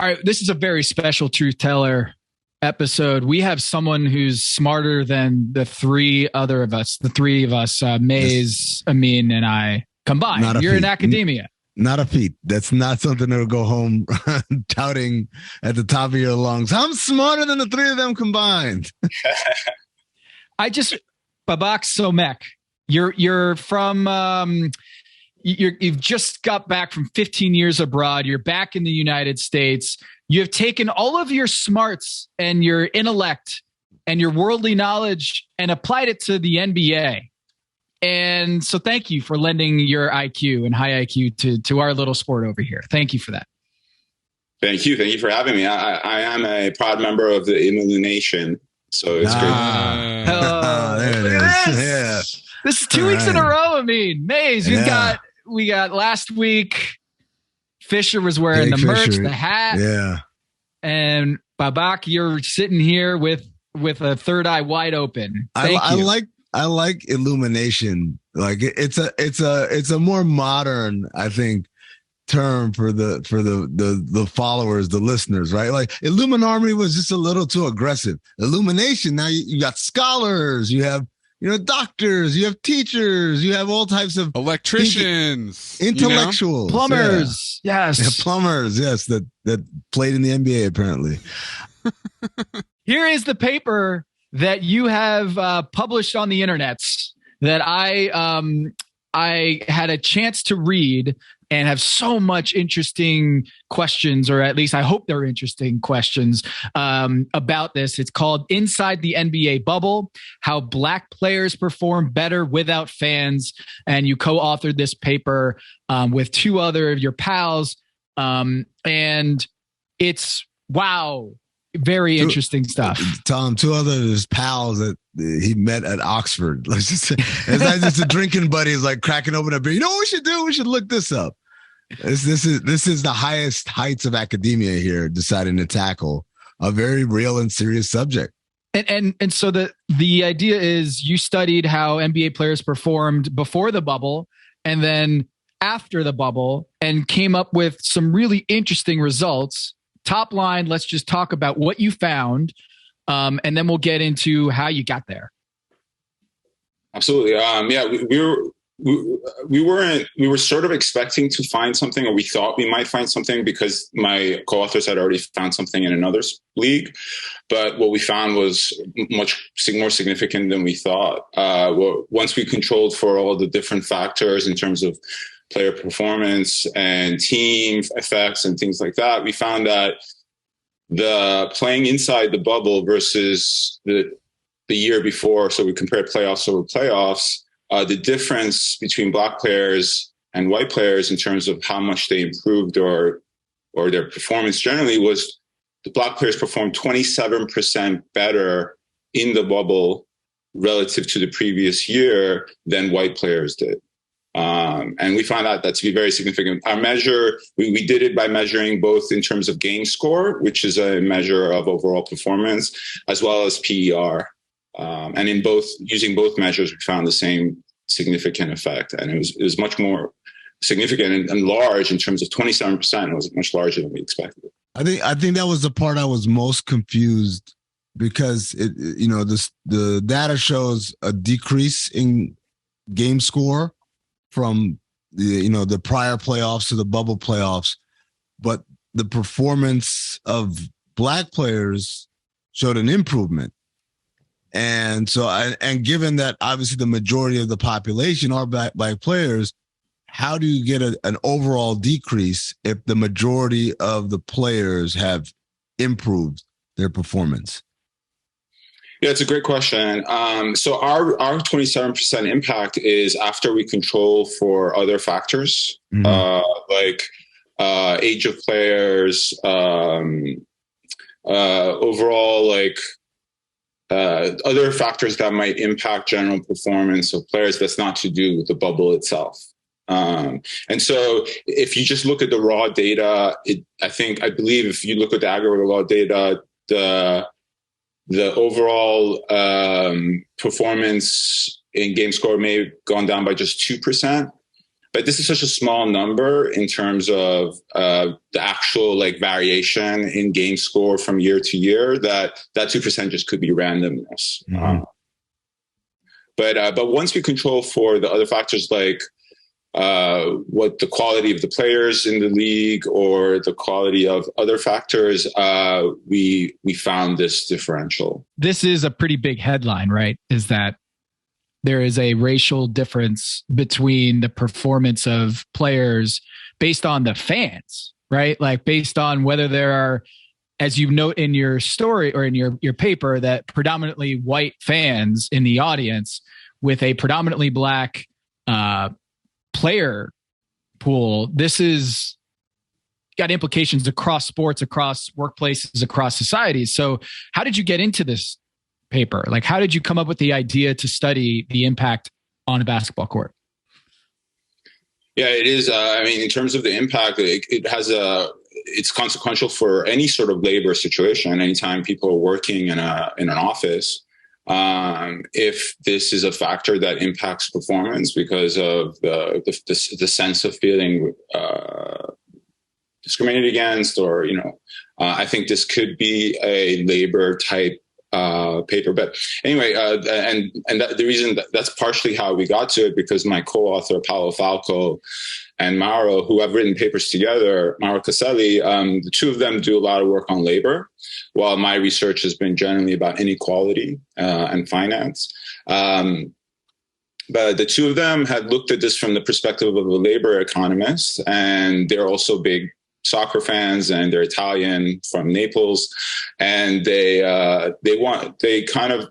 All right, this is a very special Truth Teller episode. We have someone who's smarter than the three of us, Maze, Amin, and I combined. You're in academia. Not a feat. That's not something that'll go home touting at the top of your lungs. I'm smarter than the three of them combined. Babak Somekh. You're from you've just got back from 15 years abroad. You're back in the United States. You have taken all of your smarts and your intellect and your worldly knowledge and applied it to the NBA. And so thank you for lending your IQ and high IQ to our little sport over here. Thank you for that. Thank you. Thank you for having me. I am a proud member of the Illuminati. So it's great. There it is. Yeah. This is 2 weeks in a row. I mean, Maze, we got last week. Fisher was wearing the merch, the hat. Yeah. And Babak, you're sitting here with a third eye wide open. I like illumination. Like it's a more modern, I think, term for the followers, the listeners, right? Like Illuminati was just a little too aggressive. Illumination, now you got scholars, you have doctors, you have teachers, you have all types of electricians, intellectuals, plumbers, yes, plumbers, yes, that played in the NBA apparently. Here is the paper that you have published on the internets that I had a chance to read and have so much interesting questions, or at least I hope they're interesting questions about this. It's called Inside the NBA Bubble, How Black Players Perform Better Without Fans. And you co-authored this paper with two other of your pals. And it's, wow, very interesting stuff. Tom, two other of his pals that he met at Oxford. Let's just say, it's not just a drinking buddy. Is like cracking open a beer. You know what we should do? We should look this up. This is the highest heights of academia here, deciding to tackle a very real and serious subject. And so the idea is you studied how NBA players performed before the bubble and then after the bubble and came up with some really interesting results. Top line, let's just talk about what you found, and then we'll get into how you got there. Absolutely. We were sort of expecting to find something, or we thought we might find something because my co-authors had already found something in another league. But what we found was much more significant than we thought. Once we controlled for all the different factors in terms of player performance and team effects and things like that, we found that the playing inside the bubble versus the year before, so we compared playoffs over playoffs, the difference between black players and white players in terms of how much they improved or their performance generally was the black players performed 27% better in the bubble relative to the previous year than white players did. And we found out that to be very significant. Our measure, we did it by measuring both in terms of game score, which is a measure of overall performance, as well as PER. And using both measures, we found the same significant effect. And it was much more significant and large in terms of 27%. It was much larger than we expected. I think that was the part I was most confused because the data shows a decrease in game score from the prior playoffs to the bubble playoffs, but the performance of black players showed an improvement. And so, and given that obviously the majority of the population are black players, how do you get an overall decrease if the majority of the players have improved their performance? Yeah, it's a great question. So our 27% impact is after we control for other factors, like age of players, overall, like other factors that might impact general performance of players that's not to do with the bubble itself. And so if you just look at the raw data, I believe if you look at the aggregate raw data, the overall performance in game score may have gone down by just 2%. but this is such a small number in terms of the actual like variation in game score from year to year that 2% just could be randomness. But once we control for the other factors like what the quality of the players in the league or the quality of other factors, we found this differential. This is a pretty big headline, right? Is that there is a racial difference between the performance of players based on the fans, right? Like based on whether there are, as you note in your story or in your paper, that predominantly white fans in the audience with a predominantly black player pool. This is got implications across sports, across workplaces, across societies. So how did you get into this paper? Like, how did you come up with the idea to study the impact on a basketball court? Yeah, it is. I mean, in terms of the impact, it's consequential for any sort of labor situation. Anytime people are working in an office, if this is a factor that impacts performance because of the sense of feeling discriminated against, or I think this could be a labor type paper. But anyway, and the reason that's partially how we got to it, because my co-author Paulo, Falco, and Mauro, who have written papers together, Mauro Caselli, the two of them do a lot of work on labor, while my research has been generally about inequality and finance. But the two of them had looked at this from the perspective of a labor economist, and they're also big soccer fans, and they're Italian from Naples, and they kind of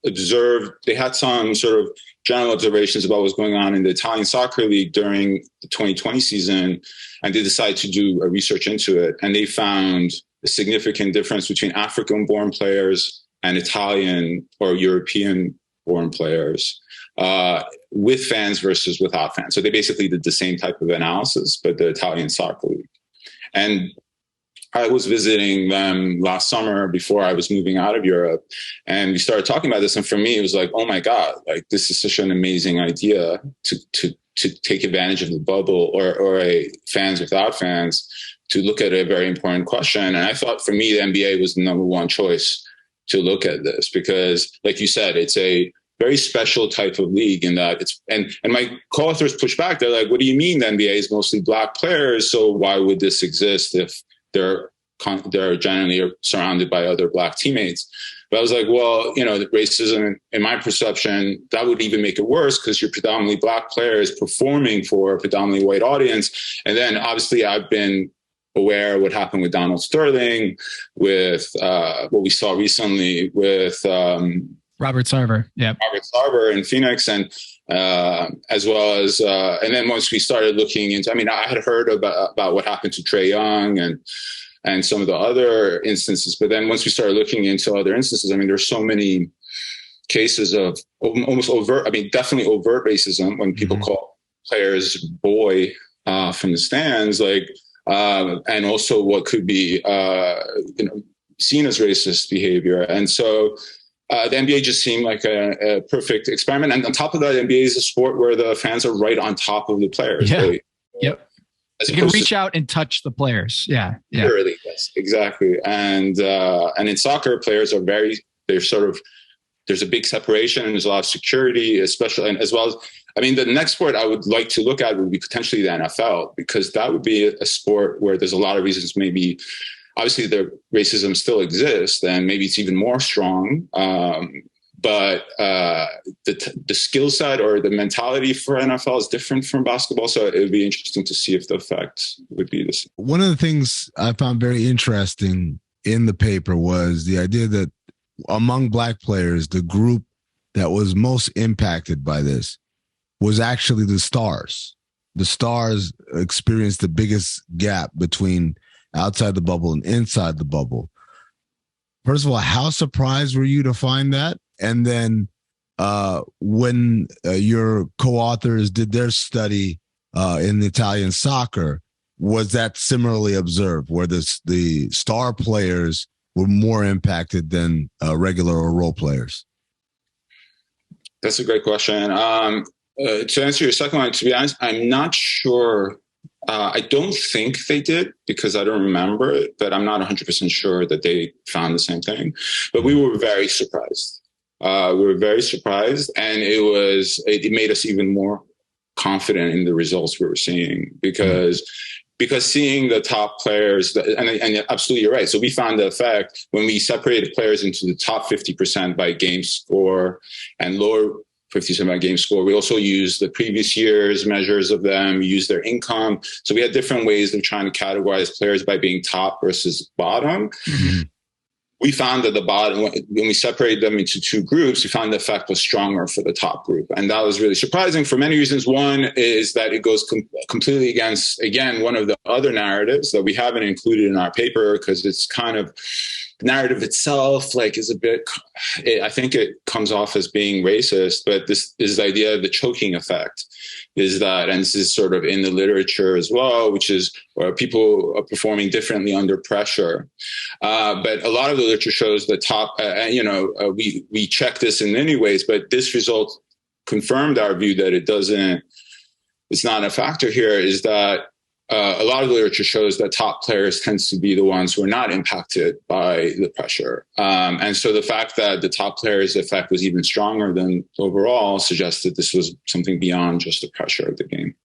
observed, they had some sort of general observations about what's going on in the Italian soccer league during the 2020 season, and they decided to do a research into it, and they found a significant difference between African-born players and Italian or European-born players, with fans versus without fans. So they basically did the same type of analysis, but the Italian soccer league. And I was visiting them last summer before I was moving out of Europe, and we started talking about this. And for me, it was like, oh my God, like this is such an amazing idea to take advantage of the bubble or a fans without fans to look at a very important question. And I thought for me, the NBA was the number one choice to look at this because, like you said, it's a very special type of league in that it's, and my co-authors push back. They're like, what do you mean the NBA is mostly black players? So why would this exist if they're generally surrounded by other black teammates? But I was like, well, the racism, in my perception, that would even make it worse because you're predominantly black players performing for a predominantly white audience. And then obviously I've been aware of what happened with Donald Sterling, with what we saw recently with Robert Sarver. Yeah. Robert Sarver in Phoenix. And as well as, and then once we started looking into, I had heard about what happened to Trae Young and some of the other instances, but then once we started looking into other instances, there's so many cases of almost overt, definitely overt racism when people call players boy from the stands, and also what could be, seen as racist behavior. And so, the NBA just seemed like a perfect experiment. And on top of that, the NBA is a sport where the fans are right on top of the players. Yeah. Yep. You can reach out and touch the players. Yeah. Yeah. Literally, yes, exactly. And in soccer, players are there's a big separation and there's a lot of security, especially, and as well as, the next sport I would like to look at would be potentially the NFL, because that would be a sport where there's a lot of reasons, maybe obviously the racism still exists and maybe it's even more strong. But the skill set or the mentality for NFL is different from basketball. So it would be interesting to see if the effect would be the same. One of the things I found very interesting in the paper was the idea that among black players, the group that was most impacted by this was actually the stars. The stars experienced the biggest gap between outside the bubble and inside the bubble. First of all, how surprised were you to find that? And then when your co-authors did their study in Italian soccer, was that similarly observed, where the star players were more impacted than regular or role players? That's a great question. To answer your second one, to be honest, I'm not sure. I don't think they did because I don't remember it, but I'm not 100% sure that they found the same thing. But we were very surprised. We were very surprised, and it made us even more confident in the results we were seeing because seeing the top players, and absolutely you're right. So we found the effect when we separated players into the top 50% by game score and lower 50% by game score. We also used the previous year's measures of them, used their income. So we had different ways of trying to categorize players by being top versus bottom. Mm-hmm. We found that the bottom, when we separated them into two groups, we found the effect was stronger for the top group. And that was really surprising for many reasons. One is that it goes completely against, again, one of the other narratives that we haven't included in our paper because it's kind of, the narrative itself is a bit, I think it comes off as being racist, but this is the idea of the choking effect. Is that, and this is sort of in the literature as well, which is where people are performing differently under pressure. But a lot of the literature shows the top, we check this in many ways, but this result confirmed our view that it's not a factor here, is that a lot of the literature shows that top players tends to be the ones who are not impacted by the pressure. And so the fact that the top players' effect was even stronger than overall suggests that this was something beyond just the pressure of the game.